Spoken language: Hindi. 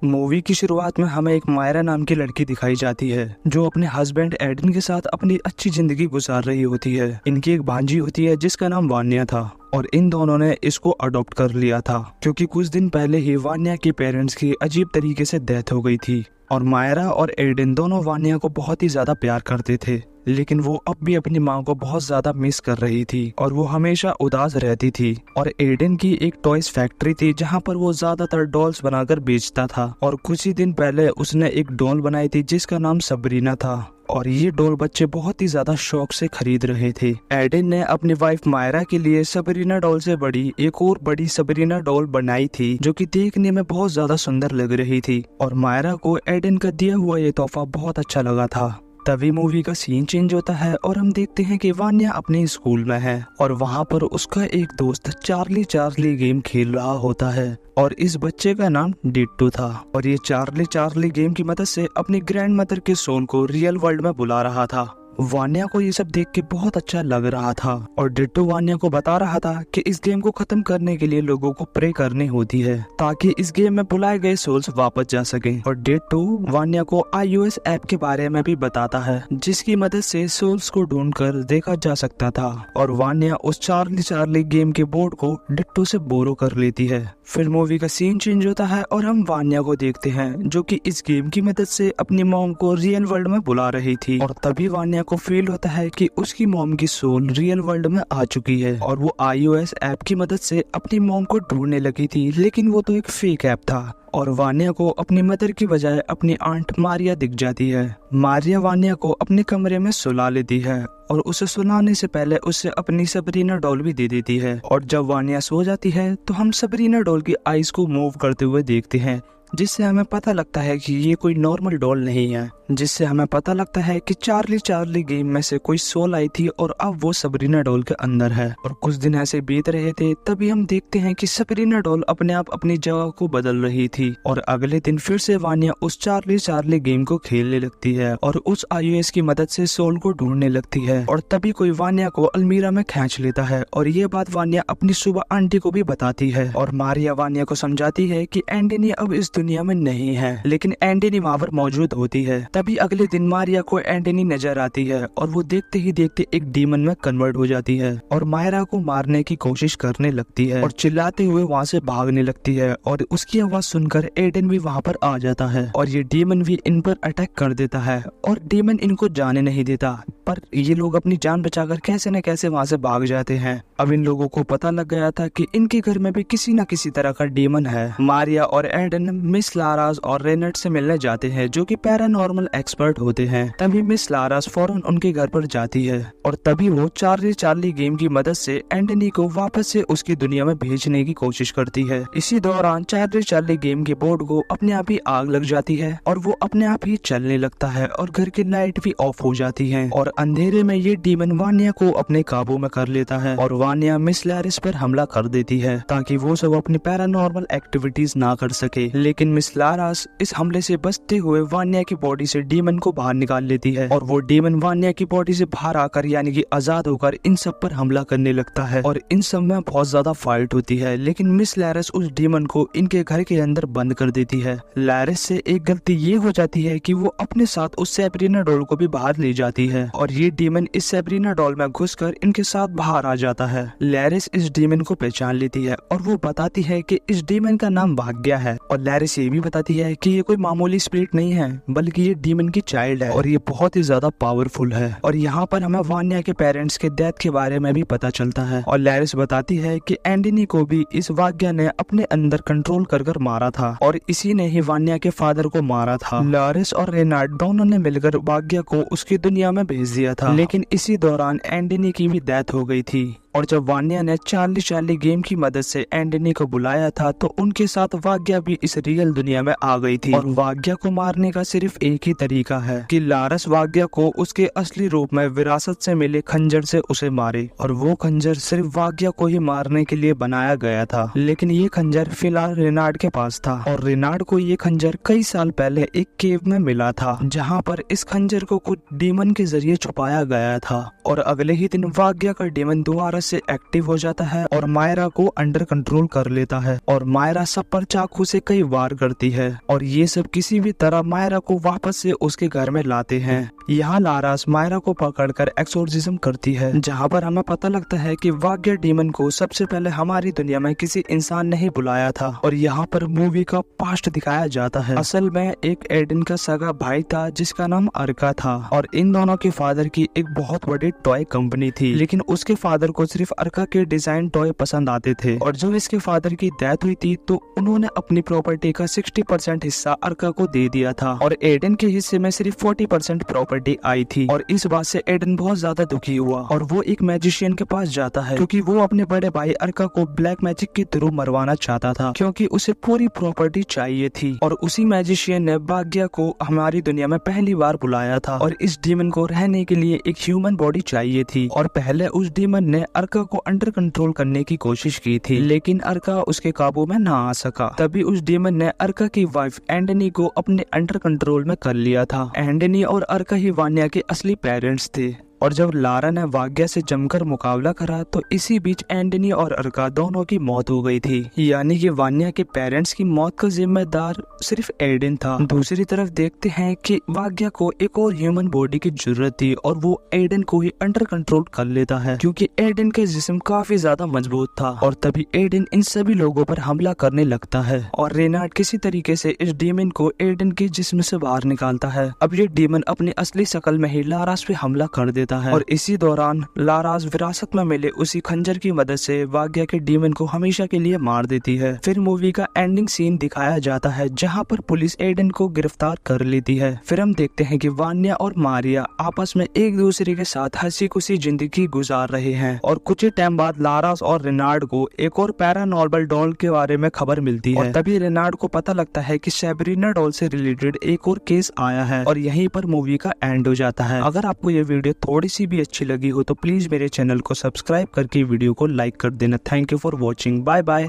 मूवी की शुरुआत में हमें एक मायरा नाम की लड़की दिखाई जाती है जो अपने हस्बैंड एडन के साथ अपनी अच्छी जिंदगी गुजार रही होती है। इनकी एक भांजी होती है जिसका नाम वान्या था और इन दोनों ने इसको अडॉप्ट कर लिया था क्योंकि कुछ दिन पहले ही वान्या के पेरेंट्स की अजीब तरीके से डेथ हो गई थी और मायरा और एडन दोनों वान्या को बहुत ही ज्यादा प्यार करते थे, लेकिन वो अब भी अपनी माँ को बहुत ज्यादा मिस कर रही थी और वो हमेशा उदास रहती थी। और एडन की एक टॉयज फैक्ट्री थी जहाँ पर वो ज्यादातर डॉल्स बनाकर बेचता था और कुछ ही दिन पहले उसने एक डॉल बनाई थी जिसका नाम सबरीना था और ये डॉल बच्चे बहुत ही ज्यादा शौक से खरीद रहे थे। एडन ने अपनी वाइफ मायरा के लिए सबरीना डॉल से बड़ी एक और बड़ी सबरीना डॉल बनाई थी जो कि देखने में बहुत ज्यादा सुंदर लग रही थी और मायरा को एडन का दिया हुआ ये तोहफा बहुत अच्छा लगा था। तभी मूवी का सीन चेंज होता है और हम देखते हैं कि वान्या अपने स्कूल में है और वहाँ पर उसका एक दोस्त चार्ली गेम खेल रहा होता है और इस बच्चे का नाम डिट्टो था और ये चार्ली गेम की मदद से अपनी ग्रैंड मदर के सोल को रियल वर्ल्ड में बुला रहा था। वान्या को ये सब देख के बहुत अच्छा लग रहा था और डिट्टो वान्या को बता रहा था कि इस गेम को खत्म करने के लिए लोगों को प्रे करनी होती है ताकि इस गेम में बुलाए गए सोल्स वापस जा सकें। और डिट्टो वान्या को iOS ऐप के बारे में भी बताता है जिसकी मदद से सोल्स को ढूंढकर देखा जा सकता था और वान्या उस चार्ली गेम के बोर्ड को डिट्टो से बोरो कर लेती है। फिर मूवी का सीन चेंज होता है और हम वान्या को देखते हैं जो कि इस गेम की मदद से अपनी मॉम को रियल वर्ल्ड में बुला रही थी और तभी वान्या को फील होता है कि उसकी मॉम की सोल रियल वर्ल्ड में आ चुकी है और वो iOS ऐप की मदद से अपनी मॉम को ढूंढने लगी थी, लेकिन वो तो एक फेक ऐप था और वान्या को अपनी मदर की बजाय अपनी आंट मारिया दिख जाती है। मारिया वान्या को अपने कमरे में सुला लेती है और उसे सुलाने से पहले उसे अपनी सबरीना डॉल भी दे देती है और जब वान्या सो जाती है तो हम सबरीना डॉल की आईज को मूव करते हुए देखते हैं जिससे हमें पता लगता है कि ये कोई नॉर्मल डॉल नहीं है, जिससे हमें पता लगता है कि चार्ली गेम में से कोई सोल आई थी और अब वो सबरीना डॉल के अंदर है। और कुछ दिन ऐसे बीत रहे थे तभी हम देखते हैं कि सबरीना डॉल अपने आप अपनी जगह को बदल रही थी और अगले दिन फिर से वान्या उस चार्ली गेम को खेलने लगती है और उस iOS की मदद से सोल को ढूंढने लगती है और तभी कोई वान्या को अलमीरा में खींच लेता है और ये बात वान्या अपनी सुबह आंटी को भी बताती है और मारिया वान्या को समझाती है कि एंटनी अब इस दुनिया में नहीं है, लेकिन एंटनी वहाँ पर मौजूद होती है। तभी अगले दिन मारिया को एंटनी नजर आती है और वो देखते ही देखते एक डीमन में कन्वर्ट हो जाती है और मायरा को मारने की कोशिश करने लगती है और चिल्लाते हुए वहाँ से भागने लगती है और उसकी आवाज सुनकर एडन भी वहाँ पर आ जाता है और ये डीमन भी इन पर अटैक कर देता है और डीमन इनको जाने नहीं देता, पर ये लोग अपनी जान बचाकर कैसे न कैसे वहाँ से भाग जाते हैं। अब इन लोगों को पता लग गया था कि इनके घर में भी किसी न किसी तरह का डीमन है। मारिया और एडन मिस लारास और रेनट से मिलने जाते हैं जो कि पैरानॉर्मल एक्सपर्ट होते हैं। तभी मिस लारास फौरन उनके घर पर जाती है और तभी वो चार्ली गेम की मदद से एंटनी को वापस से उसकी दुनिया में भेजने की कोशिश करती है। इसी दौरान चार्ली गेम के बोर्ड को अपने आप ही आग लग जाती है और वो अपने आप ही चलने लगता है और घर की लाइट भी ऑफ हो जाती है और अंधेरे में ये डीमन वान्या को अपने काबू में कर लेता है और वान्या मिस लैरिस पर हमला कर देती है ताकि वो सब अपनी पैरानॉर्मल एक्टिविटीज ना कर सके। लेकिन मिस लारास इस हमले से बचते हुए वान्या की बॉडी से डीमन को बाहर निकाल लेती है और वो डीमन वान्या की बॉडी से बाहर आकर यानी कि आजाद होकर इन सब पर हमला करने लगता है और इन सब में बहुत ज्यादा फाइट होती है। लेकिन मिस लैरिस उस डीमन को इनके घर के अंदर बंद कर देती है। लैरिस से एक गलती ये हो जाती है कि वो अपने साथ उस सेब्रीना डॉल को भी बाहर ले जाती है और ये डीमन इस सेब्रीना डॉल में घुसकर इनके साथ बाहर आ जाता है। लैरिस इस डीमन को पहचान लेती है और वो बताती है कि इस डीमन का नाम भाग्य है और लैरिस ये भी बताती है कि ये कोई मामूली स्पिरिट नहीं है बल्कि ये डीमन की चाइल्ड है और ये बहुत ही ज्यादा पावरफुल है। और यहाँ पर हमें वान्या के पेरेंट्स के डेथ के बारे में भी पता चलता है और लैरिस बताती है कि एंटनी को भी इस भाग्य ने अपने अंदर कंट्रोल कर मारा था और इसी ने ही वान्या के फादर को मारा था। लैरिस और रेनार्ड दोनों ने मिलकर भाग्य को उसकी दुनिया में भेज दिया था, लेकिन इसी दौरान एंटनी की भी डेथ हो गई थी और जब वान्या ने चार्ली गेम की मदद से एंटनी को बुलाया था तो उनके साथ वाग्या भी इस रियल दुनिया में आ गई थी और वाग्या को मारने का सिर्फ एक ही तरीका है कि लारस वाग्या को उसके असली रूप में विरासत से मिले खंजर से उसे मारे और वो खंजर सिर्फ वाग्या को ही मारने के लिए बनाया गया था। लेकिन ये खंजर फिलहाल रेनार्ड के पास था और रेनार्ड को ये खंजर कई साल पहले एक केव में मिला था जहाँ पर इस खंजर को कुछ डीमन के जरिए छुपाया गया था और अगले ही दिन वाग्या का डीमन दोबारा वापस से एक्टिव हो जाता है और मायरा को अंडर कंट्रोल कर लेता है और मायरा सब पर चाकू से कई वार करती है और ये सब किसी भी तरह मायरा को वापस से उसके घर में लाते हैं। यहाँ लारास मायरा को पकड़कर एक्सोर्सिज्म करती है, जहाँ पर हमें पता लगता है कि वाग्या डीमन को सबसे पहले हमारी दुनिया में किसी इंसान ने ही बुलाया था और यहाँ पर मूवी का पास्ट दिखाया जाता है। असल में एक एडन का सगा भाई था जिसका नाम अर्का था और इन दोनों के फादर की एक बहुत बड़ी टॉय कंपनी थी, लेकिन उसके फादर को सिर्फ अर्का के डिजाइन टॉय पसंद आते थे और जब इसके फादर की डेथ हुई थी तो उन्होंने अपनी प्रॉपर्टी का 60% हिस्सा अर्का को दे दिया था और एडन के हिस्से में सिर्फ 40% प्रॉपर्टी आई थी और इस बात से एडन बहुत ज्यादा दुखी हुआ और वो एक मैजिशियन के पास जाता है क्योंकि वो अपने बड़े भाई अर्का को ब्लैक मैजिक के थ्रू मरवाना चाहता था क्योंकि उसे पूरी प्रॉपर्टी चाहिए थी। और उसी मैजिशियन ने भाग्या को हमारी दुनिया में पहली बार बुलाया था और इस डीमन को रहने के लिए एक ह्यूमन बॉडी चाहिए थी और पहले उस डीमन ने अर्का को अंडर कंट्रोल करने की कोशिश की थी, लेकिन अर्का उसके काबू में ना आ सका। तभी उस डीमन ने अर्का की वाइफ एंडनी को अपने अंडर कंट्रोल में कर लिया था। एंडनी और अर्का ही वान्या के असली पेरेंट्स थे और जब लारा ने वाग्या से जमकर मुकाबला करा तो इसी बीच एंडनी और अर्का दोनों की मौत हो गई थी, यानी कि वान्या के पेरेंट्स की मौत का जिम्मेदार सिर्फ एडन था। दूसरी तरफ देखते हैं कि वाग्या को एक और ह्यूमन बॉडी की जरूरत थी और वो एडन को ही अंडर कंट्रोल कर लेता है क्योंकि एडन का जिस्म काफी ज्यादा मजबूत था और तभी एडन इन सभी लोगों पर हमला करने लगता है और रेनार्ड किसी तरीके से इस डीमन को एडन के जिस्म से बाहर निकालता है। अब ये डीमन अपनी असली शक्ल में ही लारास पे हमला कर देता है और इसी दौरान लारास विरासत में मिले उसी खंजर की मदद से वाग्या के डीमन को हमेशा के लिए मार देती है। फिर मूवी का एंडिंग सीन दिखाया जाता है जहां पर पुलिस एडन को गिरफ्तार कर लेती है। फिर हम देखते हैं कि वान्या और मारिया आपस में एक दूसरे के साथ हंसी खुशी जिंदगी गुजार रहे हैं और कुछ ही टाइम बाद लारास और रेनार्ड को एक और पैरानॉर्मल डॉल के बारे में खबर मिलती है और तभी रेनार्ड को पता लगता है कि सेब्रिना डॉल से रिलेटेड एक और केस आया है और यहीं पर मूवी का एंड हो जाता है। अगर आपको ये वीडियो थोड़ी सी भी अच्छी लगी हो तो प्लीज मेरे चैनल को सब्सक्राइब करके वीडियो को लाइक कर देना। Thank you for watching. Bye bye.